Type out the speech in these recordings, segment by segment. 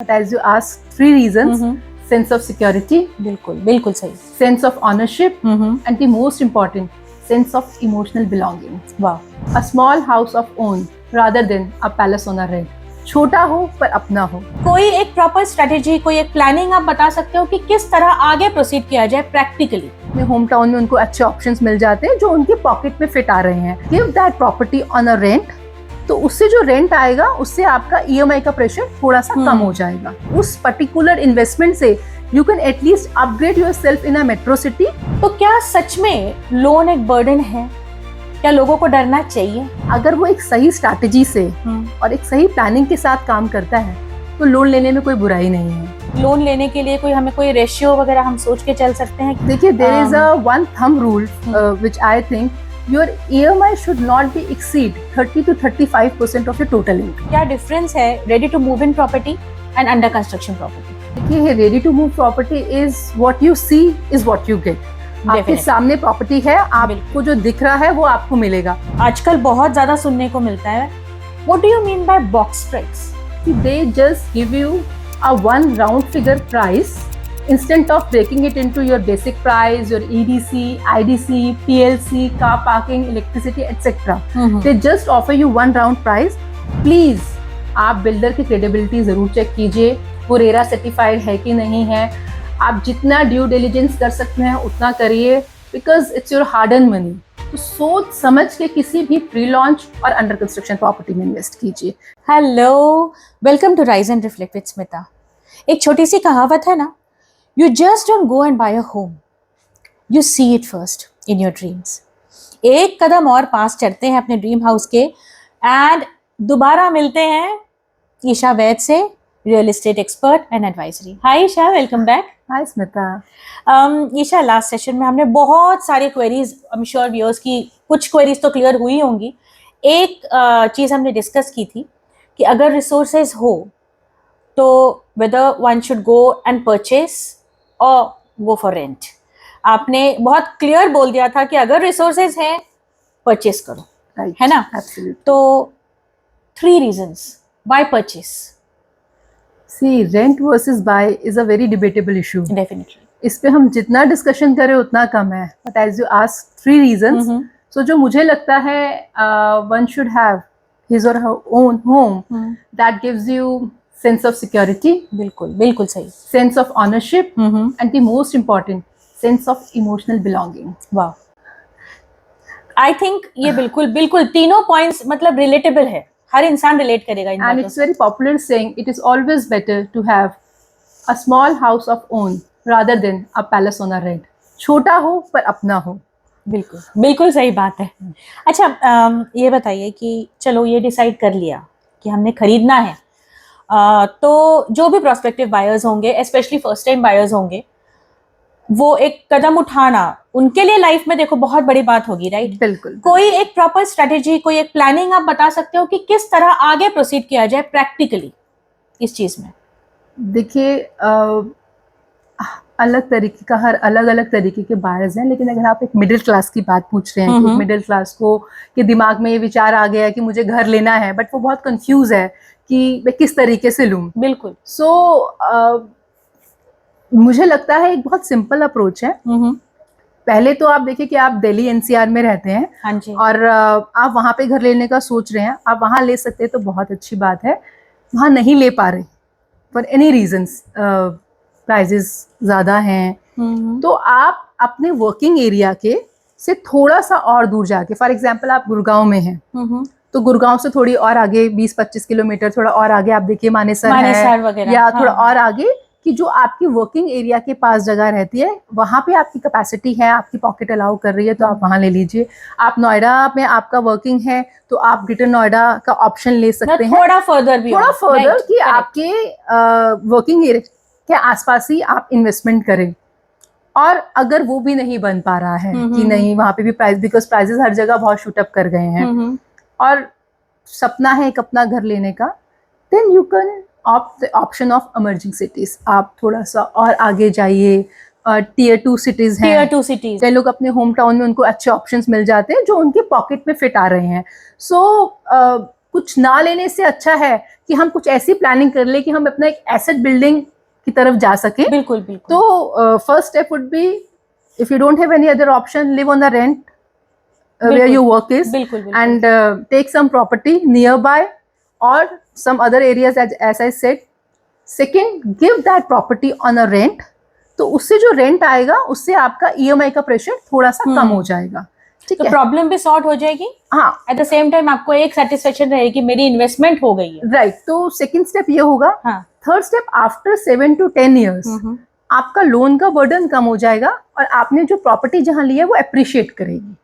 But as you asked, three reasons: sense of security, बिल्कुल बिल्कुल सही। sense of ownership, and the most important, sense of emotional belonging. वाह, A small house of own rather than a palace on a rent. छोटा हो पर अपना हो। कोई एक प्रॉपर स्ट्रेटेजी, कोई एक प्लानिंग आप बता सकते हो कि किस तरह आगे प्रोसीड किया जाए प्रैक्टिकली? अपने होम टाउन में उनको अच्छे ऑप्शंस मिल जाते हैं जो उनके पॉकेट में फिट आ रहे हैं। Give that property on a rent, तो उससे जो रेंट आएगा उससे आपका ईएमआई का प्रेशर थोड़ा सा कम हो जाएगा। उस पर्टिकुलर इन्वेस्टमेंट से you can at least upgrade yourself in a metro city. तो क्या सच में लोन एक बर्डन है? क्या लोगों को डरना चाहिए? अगर वो एक सही स्ट्रैटेजी से और एक सही प्लानिंग के साथ काम करता है तो लोन लेने में कोई बुराई नहीं है। लोन लेने के लिए कोई हमें कोई रेशियो वगैरह हम सोच के चल सकते हैं? देखिए, there is a one thumb rule which I think your EMI should not be exceed 30 to 35% of your total income. क्या डिफरेंस है ready to move in property and under construction property? देखिए, ready to move property is what you see is what you get. आपके सामने property है, आपको जो दिख रहा है वो आपको मिलेगा। आजकल बहुत ज्यादा सुनने को मिलता है, what do you mean by box price? They just give you a one round figure price instead of breaking it into your basic price, your EDC, IDC, PLC, car parking, electricity, etc. They just offer you one round price. Please, आप builder की credibility जरूर check कीजिए, वो RERA certified है कि नहीं है। आप जितना ड्यू डिलिजेंस कर सकते हैं उतना करिए, because it's your hard earn money. तो सोच समझ के किसी भी प्री लॉन्च और अंडर कंस्ट्रक्शन प्रॉपर्टी में इन्वेस्ट कीजिए। Hello, welcome to rise and reflect with Smita. एक छोटी सी कहावत है ना, you just don't go and buy a home, you see it first in your dreams. एक कदम और पास चढ़ते हैं अपने ड्रीम हाउस के एंड दोबारा मिलते हैं ईशा वैद से, real estate expert and advisory. Hi Isha, welcome back. Hi Smita. Isha, last session में हमने बहुत सारी queries, I am sure viewers की कुछ क्वेरीज तो क्लियर हुई होंगी। एक चीज़ हमने डिस्कस की थी कि अगर रिसोर्सेज हो तो whether one should go and purchase और गो फॉर रेंट। आपने बहुत क्लियर बोल दिया था कि अगर रिसोर्सेज हैं परचेस करो, Right. है ना? Absolutely. तो 3 reasons why purchase? See, rent versus buy is a very debatable issue. Definitely. इस पे हम जितना डिस्कशन करें उतना कम है। But as you asked, 3 reasons. So जो मुझे लगता है one should have his or her own home that gives you sense of security, बिल्कुल बिल्कुल सही। sense of ownership, and the most important, sense of emotional belonging. वाह, I think ये बिल्कुल बिल्कुल तीनों पॉइंट्स मतलब रिलेटेबल है, हर इंसान रिलेट करेगा इन And बातों it's से। very popular saying it is always better to have a small house of own rather than a palace on a rent. छोटा हो पर अपना हो। बिल्कुल बिल्कुल सही बात है। अच्छा, ये बताइए कि चलो ये डिसाइड कर लिया कि हमने खरीदना है, तो जो भी प्रोस्पेक्टिव बायर्स होंगे, स्पेशली फर्स्ट टाइम बायर्स होंगे, वो एक कदम उठाना उनके लिए लाइफ में देखो बहुत बड़ी बात होगी, राइट? बिल्कुल। कोई एक प्रॉपर स्ट्रेटेजी, कोई एक प्लानिंग आप बता सकते हो कि किस तरह आगे प्रोसीड किया जाए प्रैक्टिकली इस चीज में? देखिए, अलग तरीके का, हर अलग अलग तरीके के बायर्स हैं, लेकिन अगर आप एक मिडिल क्लास की बात पूछ रहे हैं कि मिडिल क्लास को के दिमाग में ये विचार आ गया है कि मुझे घर लेना है, बट वो बहुत कंफ्यूज है कि मैं किस तरीके से लूं। बिल्कुल। मुझे लगता है एक बहुत सिंपल अप्रोच है। पहले तो आप देखिए कि आप दिल्ली एनसीआर में रहते हैं, हाँ जी। और आप वहाँ पे घर लेने का सोच रहे हैं, आप वहाँ ले सकते हैं तो बहुत अच्छी बात है। वहाँ नहीं ले पा रहे फॉर एनी रीजंस, प्राइजेस ज़्यादा हैं, तो आप अपने वर्किंग एरिया के से थोड़ा सा और दूर जाके, फॉर एग्जांपल आप गुड़गांव में हैं, तो गुड़गांव से थोड़ी और आगे 20-25 किलोमीटर थोड़ा और आगे आप देखिए मानेसर है, या थोड़ा और आगे कि जो आपकी वर्किंग एरिया के पास जगह रहती है, वहाँ पे आपकी कैपेसिटी है, आपकी पॉकेट अलाउ कर रही है, तो आप वहाँ ले लीजिए। आप नोएडा में आपका वर्किंग है तो आप ग्रेटर नोएडा का ऑप्शन ले सकते हैं, थोड़ा फर्दर भी, थोड़ा फर्दर कि आपके वर्किंग एरिया के आसपास ही आप इन्वेस्टमेंट करें। और अगर वो भी नहीं बन पा रहा है कि नहीं वहाँ पे भी प्राइस, बिकॉज प्राइजेस हर जगह बहुत शूट अप कर गए हैं, और सपना है एक अपना घर लेने का, then you can opt the option of emerging cities. आप थोड़ा सा और आगे जाइए, टियर 2 सिटीज हैं, टियर 2 सिटीज। कई लोग अपने होम टाउन में उनको अच्छे ऑप्शंस मिल जाते हैं जो उनके पॉकेट में फिट आ रहे हैं। सो कुछ ना लेने से अच्छा है कि हम कुछ ऐसी प्लानिंग कर ले कि हम अपना एक एसेट बिल्डिंग की तरफ जा सके। बिल्कुल बिल्कुल। तो first step would be, if you don't have any other option, live on the rent where बिल्कुल, your work is, बिल्कुल बिल्कुल। and take some property nearby or some other areas as I said. Second, give that property on a rent. तो उससे जो rent आएगा उससे आपका EMI का प्रेशर थोड़ा सा कम हो जाएगा। ठीक तो है, प्रॉब्लम भी सॉर्ट हो जाएगी। हाँ, एट द सेम टाइम आपको एक सेटिस्फेक्शन रहेगी कि मेरी इन्वेस्टमेंट हो गई है। राइट। तो सेकंड स्टेप ये होगा। हाँ। Third step, after 7 to 10 years आपका लोन का बर्डन कम हो जाएगा और आपने जो प्रॉपर्टी जहां ली है वो अप्रिशिएट करेगी।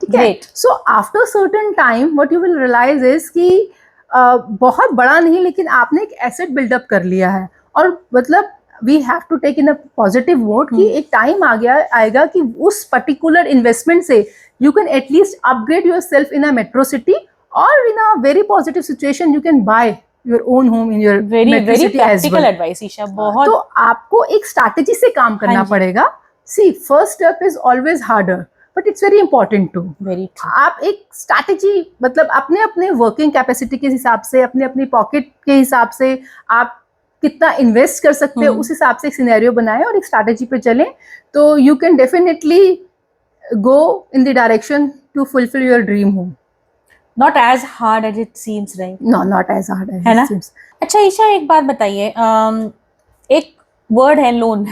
ठीक है, so after certain time what you will realise is कि बहुत बड़ा नहीं लेकिन आपने एक एसेट बिल्डअप कर लिया है। और मतलब we have to take in a positive mode कि एक टाइम आएगा कि उस पर्टिकुलर इन्वेस्टमेंट से you can at least upgrade your self in a metro city, और in a very positive situation you can buy your own home in your very practical advice Isha, बहुत। तो आपको एक स्ट्रैटेजी से काम करना पड़ेगा। See, first step is always harder but it's very important to. Very आप एक स्ट्रैटेजी, मतलब अपने अपने वर्किंग कैपेसिटी के हिसाब से, अपने अपनी पॉकेट के हिसाब से आप कितना इन्वेस्ट कर सकते हैं उस हिसाब से एक सिनेरियो बनाएं और एक स्ट्रैटेजी पे चलें, तो you can definitely go in the direction to fulfil your dream home. Not as hard as it seems, right? No, not as hard as है ना? It seems. अच्छा ईशा, एक बात बताइए, एक वर्ड है लोन,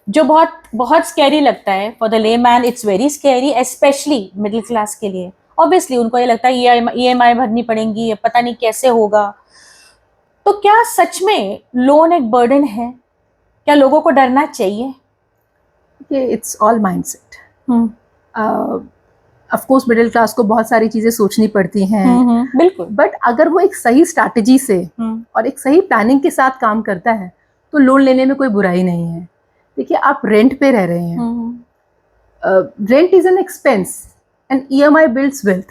जो बहुत बहुत स्कैरी लगता है for the layman. It's very scary, specially middle class के लिए। ऑब्वियसली उनको ये लगता है ईएमआई भरनी पड़ेंगी, पता नहीं कैसे होगा। तो क्या सच में लोन एक बर्डन है? क्या लोगों को डरना चाहिए? It's all mindset. Of course middle class को बहुत सारी चीजें सोचनी पड़ती हैं, बिल्कुल, बट अगर वो एक सही स्ट्रैटेजी से और एक सही प्लानिंग के साथ काम करता है तो लोन लेने में कोई बुराई नहीं है। देखिए, आप रेंट पे रह रहे हैं, rent is an expense and EMI builds wealth,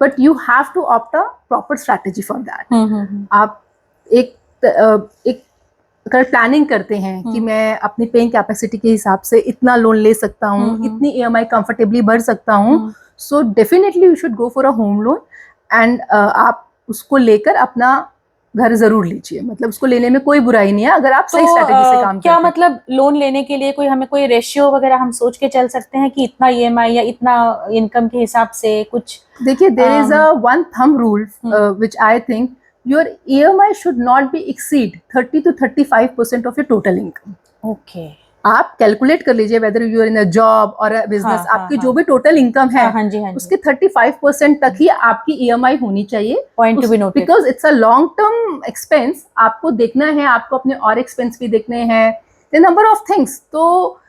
but you have to opt a proper strategy for that. आप एक अगर प्लानिंग करते हैं कि मैं अपनी पेइंग कैपेसिटी के हिसाब से इतना लोन ले सकता हूँ, इतनी ईएमआई कंफर्टेबली भर सकता हूँ, so definitely you should go for a home loan and आप उसको लेकर अपना घर जरूर लीजिए। मतलब उसको लेने में कोई बुराई नहीं है अगर आप सही स्ट्रैटेजी से काम क्या करते हैं। मतलब लोन लेने के लिए कोई हमें कोई रेशियो वगैरह हम सोच के चल सकते हैं कि इतना ईएमआई या इतना इनकम के हिसाब से कुछ? देखिए, there is a one thumb rule which I think your EMI should not be exceed 30 to 35% of your total income. Okay, आप कैलकुलेट कर लीजिए whether you are in a job और अ बिजनेस, आपकी जो भी टोटल इनकम है उसके 35% तक ही आपकी ईएमआई होनी चाहिए। Point to be noted, because it's a long term expense. आपको देखना है, आपको अपने और एक्सपेंस भी देखने हैं, द नंबर ऑफ थिंग्स। तो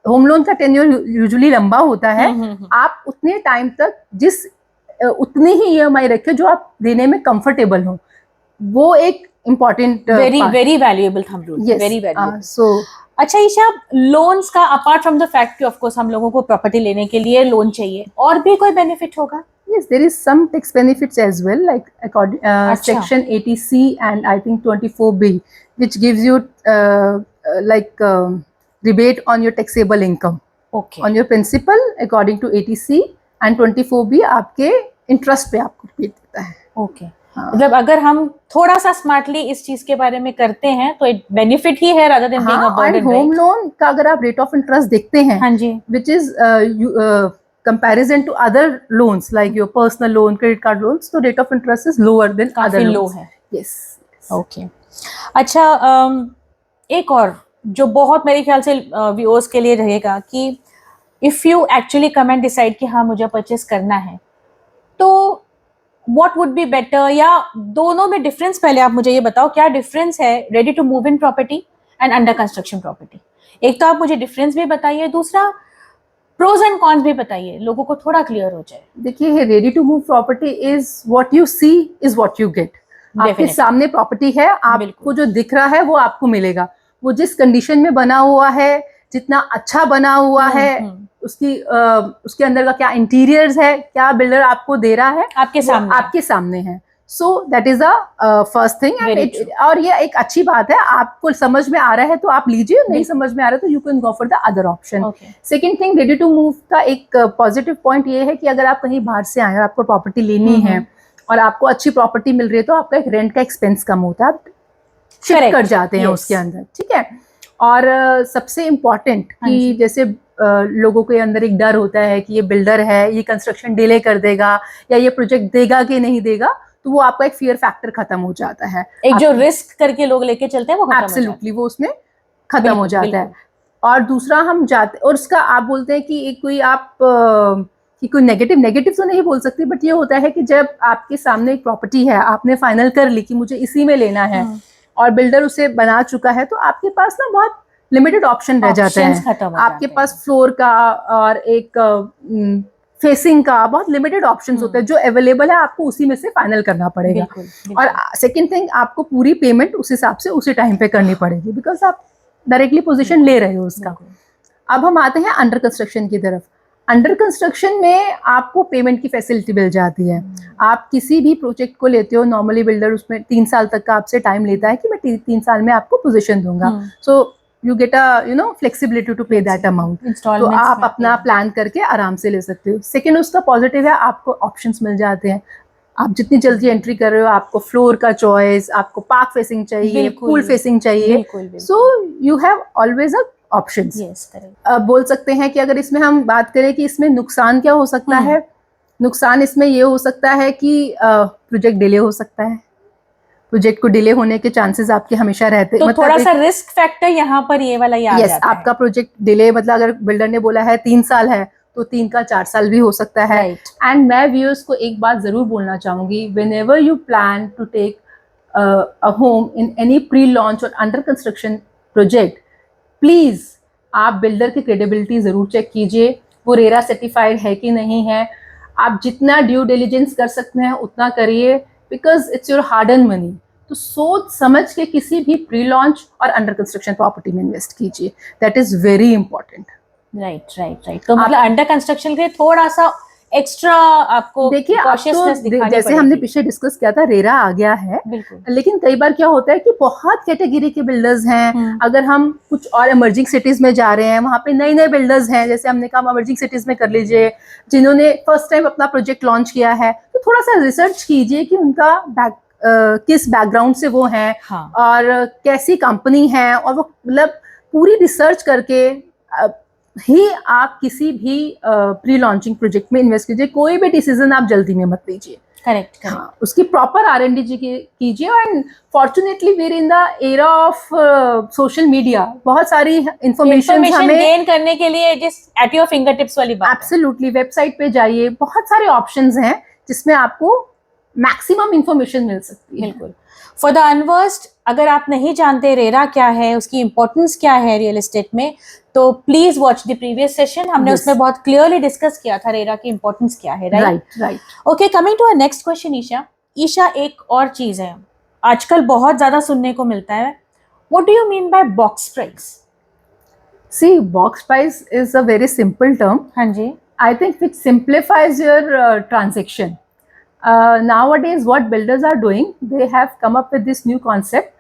होम लोन का टेन्योर यूजुअली लंबा होता है। आप उतने टाइम तक उतनी ही ईएमआई रखें जो आप देने में कंफर्टेबल हो। वो एक important, very very valuable thumb rule, very valuable. So अच्छा ईशा, लोन्स का अपार्ट फ्रॉम द फैक्ट कि ऑफ कोर्स हम लोगों को प्रॉपर्टी लेने के लिए लोन चाहिए, और भी कोई बेनिफिट होगा? Yes, there is some tax benefits as well, like according section 80C and I think 24B, which gives you like rebate on your taxable income, okay, on your principal according to 80C, and 24B आपके interest पे आपको rebate देता है। Okay, मतलब अगर हम थोड़ा सा स्मार्टली इस चीज के बारे में करते हैं तो एक बेनिफिट ही है rather than being a burden, right? Home loan का अगर आप रेट ऑफ इंटरेस्ट देखते हैं, हाँ जी, which is comparison to other loans like your personal loan, credit card loans, so rate of interest is lower than other loans. low है। Yes. Okay. अच्छा, एक और जो बहुत मेरे ख्याल से व्यूअर्स के लिए रहेगा कि if you actually come and decide कि हाँ मुझे परचेस करना है, तो व्हाट वुड बी बेटर, या दोनों में डिफरेंस पहले आप मुझे ये बताओ, क्या डिफरेंस है ready to move in property and under construction property? एक तो आप मुझे डिफरेंस भी बताइए, दूसरा प्रोज एंड कॉन्स भी बताइए, लोगों को थोड़ा क्लियर हो जाए। देखिए, ready to move property is what you see is what you get. आपके सामने प्रॉपर्टी है, आपको जो दिख रहा है वो आपको मिलेगा। वो जिस कंडीशन में बना हुआ है, जितना अच्छा बना हुआ है, उसके अंदर का क्या इंटीरियर्स है, क्या बिल्डर आपको दे रहा है, आपके सामने है। So that is a first thing. और ये एक अच्छी बात है, आपको समझ में आ रहा है तो आप लीजिए, नहीं समझ में आ रहा है तो you can go for the other option. Second thing, ready to move का एक पॉजिटिव पॉइंट ये है कि अगर आप कहीं बाहर से आए और आपको प्रॉपर्टी लेनी है और आपको अच्छी प्रॉपर्टी मिल रही है तो आपका एक रेंट का एक्सपेंस कम होता है, आप शिफ्ट Correct. कर जाते हैं Yes. उसके अंदर, ठीक है। और सबसे इम्पॉर्टेंट हाँ कि जी। जैसे लोगों के अंदर एक डर होता है कि ये बिल्डर है, ये कंस्ट्रक्शन डिले कर देगा या ये प्रोजेक्ट देगा कि नहीं देगा, तो वो आपका एक फियर फैक्टर खत्म हो जाता है। एक जो रिस्क करके लोग लेके चलते हैं वो खत्म हो जाता एब्सोल्युटली वो उसमें खत्म हो बिल्कुल, जाता है। बिल्कुल। और दूसरा हम जाते, और उसका आप बोलते हैं कि एक कोई आप कि कोई नेगेटिव तो नहीं बोल सकती, बट ये होता है कि जब आपके सामने एक प्रॉपर्टी है, आपने फाइनल कर ली कि मुझे इसी में लेना है और बिल्डर उसे बना चुका है, तो आपके पास ना बहुत लिमिटेड ऑप्शन रह जाते Options हैं। खत्म हो आपके जाते पास हैं। फ्लोर का और एक फेसिंग का बहुत लिमिटेड ऑप्शंस होते हैं, जो अवेलेबल है आपको उसी में से फाइनल करना पड़ेगा। बिल्कुल, और बिल्कुल। सेकंड थिंग, आपको पूरी पेमेंट उस हिसाब से उसी टाइम पे करनी पड़ेगी, बिकॉज आप डायरेक्टली पोजीशन ले रहे हो उसका। बिल्कुल। अब हम आते हैं अंडर कंस्ट्रक्शन की तरफ। अंडर कंस्ट्रक्शन में आपको पेमेंट की फैसिलिटी मिल जाती है। आप किसी भी प्रोजेक्ट को लेते हो, नॉर्मली बिल्डर उसमें 3 साल तक का आपसे टाइम लेता है कि मैं 3 साल में आपको पोजीशन दूंगा, so you get a flexibility to pay that amount. तो आप अपना प्लान करके आराम से ले सकते हो। सेकेंड उसका पॉजिटिव है, आपको ऑप्शंस मिल जाते हैं। आप जितनी जल्दी एंट्री कर रहे हो, आपको फ्लोर का चॉइस, आपको पार्क फेसिंग चाहिए, बिल्कुल, पूल फेसिंग चाहिए, बिल्कुल। So you have always a options. Yes, correct. बोल सकते हैं कि अगर इसमें हम बात करें कि इसमें नुकसान क्या हो सकता है, नुकसान इसमें ये हो सकता है कि प्रोजेक्ट डिले हो सकता है। प्रोजेक्ट को डिले होने के चांसेस आपके हमेशा रहते हैं। तो थोड़ा सा रिस्क फैक्टर यहाँ पर ये वाला आ जाता है। आपका प्रोजेक्ट डिले, मतलब अगर बिल्डर ने बोला है 3 साल है तो 3 का 4 साल भी हो सकता है। एंड मैं व्यूअर्स को एक बात जरूर बोलना चाहूंगी, whenever you plan to take a home in any pre launch और अंडर कंस्ट्रक्शन प्रोजेक्ट, प्लीज आप बिल्डर की क्रेडिबिलिटी जरूर चेक कीजिए, वो रेरा सर्टिफाइड है कि नहीं है। आप जितना ड्यू डिलिजेंस कर सकते हैं उतना करिए, because it's your hard earn money. तो सोच समझ के किसी भी प्री लॉन्च और अंडर कंस्ट्रक्शन प्रॉपर्टी में इन्वेस्ट कीजिए, that is very important. Right. तो मतलब अंडर कंस्ट्रक्शन के लिए थोड़ा सा एक्स्ट्रा आपको देखिए, कॉशियसनेस दिखानी जैसे हमने पीछे डिस्कस किया था, रेरा आ गया है, लेकिन कई बार क्या होता है कि बहुत कैटेगरी के बिल्डर्स हैं। अगर हम कुछ और इमर्जिंग सिटीज में जा रहे हैं, वहां पे नए नए बिल्डर्स हैं, जैसे हमने कहा इमर्जिंग सिटीज में कर लीजिए, जिन्होंने फर्स्ट टाइम अपना प्रोजेक्ट लॉन्च किया है, तो थोड़ा सा रिसर्च कीजिए कि उनका किस बैकग्राउंड से वो हैं, और कैसी कंपनी है, और वो मतलब पूरी रिसर्च करके ही आप किसी भी प्री लॉन्चिंग प्रोजेक्ट में इन्वेस्ट कीजिए। कोई भी डिसीजन आप जल्दी में मत लीजिए। करेक्ट। हाँ, उसकी प्रॉपर R&D कीजिए। And fortunately we are in the era of social media, बहुत सारी इंफॉर्मेशन हमें गेन करने के लिए just at your finger tips वाली बात। एब्सोल्युटली, वेबसाइट पे जाइए, बहुत सारे ऑप्शंस हैं जिसमें आपको मैक्सिमम इंफॉर्मेशन मिल सकती है। बिल्कुल। फॉर द अनवर्स्ड, अगर आप नहीं जानते रेरा क्या है, उसकी इंपॉर्टेंस क्या है रियल एस्टेट में, तो please watch the previous session. हमने उसमें बहुत क्लियरली डिस्कस किया था रेरा की इंपॉर्टेंस क्या है। Right. Okay, coming to our next question Isha, एक और चीज है आजकल बहुत ज्यादा सुनने को मिलता है, what do you mean by box price? See, box price is a very simple term. हाँ जी। I think which simplifies your transaction. Nowadays, what builders are doing, they have come up with this new concept.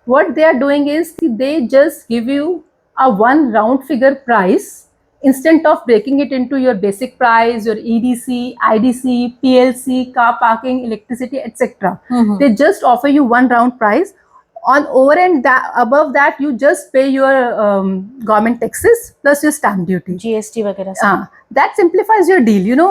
What they are doing is they just give you a one round figure price instead of breaking it into your basic price, your EDC, IDC, PLC, car parking, electricity, etc. They just offer you one round price. On over and above that, you just pay your government taxes plus your stamp duty, GST वगैरह। that simplifies your deal, you know.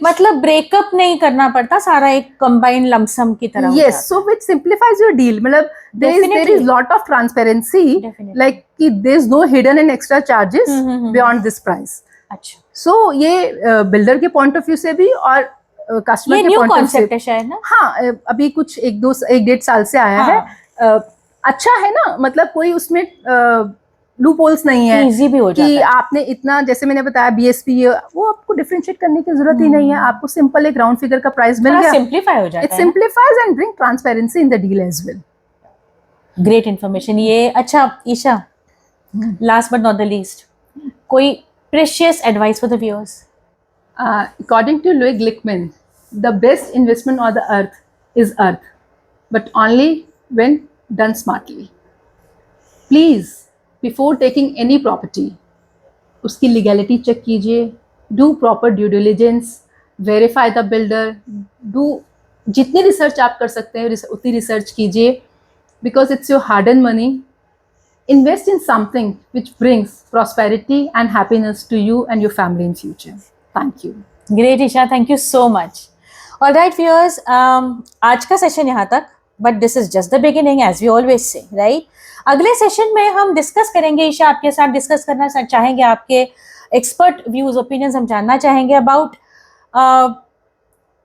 मतलब breakup नहीं करना पड़ता, सारा एक combined lump sum की तरह। Yes, so which simplifies your deal. मतलब there is lot of transparency, like कि there is no hidden and extra charges beyond this price. अच्छा, so ये बिल्डर के पॉइंट ऑफ व्यू से भी और कस्टमर के पॉइंट ऑफ व्यू से ना। हाँ, अभी कुछ 1-1.5 साल से आया है। अच्छा है ना, मतलब कोई उसमें लूप होल्स नहीं है, इजी भी हो जाता कि है। आपने इतना, जैसे मैंने बताया BSP, वो आपको डिफरेंशिएट करने की जरूरत ही नहीं है। आपको सिंपल एक राउंड फिगर का प्राइस मिल गया, सिंपलीफाई हो जाता है। It simplifies and bring transparency in the deal as well. Great information ये। अच्छा Isha, last but not the least, कोई precious advice for the viewers? According to Louis Glickman, the best investment on the earth is earth, but only when done smartly. Please, before taking any property, उसकी legality check कीजिए, do proper due diligence, verify the builder, do जितनी research आप कर सकते हैं उतनी research कीजिए, because it's your hard and money. Invest in something which brings prosperity and happiness to you and your family in future. Thank you. Great Isha, thank you so much. Alright viewers, आज का session यहाँ तक, but this is just the beginning as we always say, right. अगले सेशन में हम discuss करेंगे, ईशा आपके साथ डिस्कस करना चाहेंगे, आपके एक्सपर्ट व्यूज ओपिनियंस हम जानना चाहेंगे about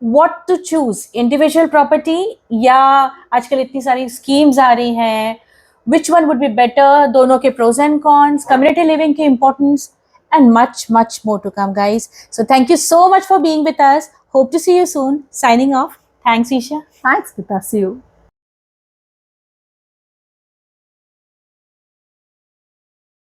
what to choose, individual property या आजकल इतनी सारी स्कीम्स आ रही हैं, which one would be better, दोनों के pros and cons, community living की importance, and much more to come, guys. So thank you so much for being with us. Hope to see you soon. Signing off. Thanks, Isha. Thanks, Gita. See you.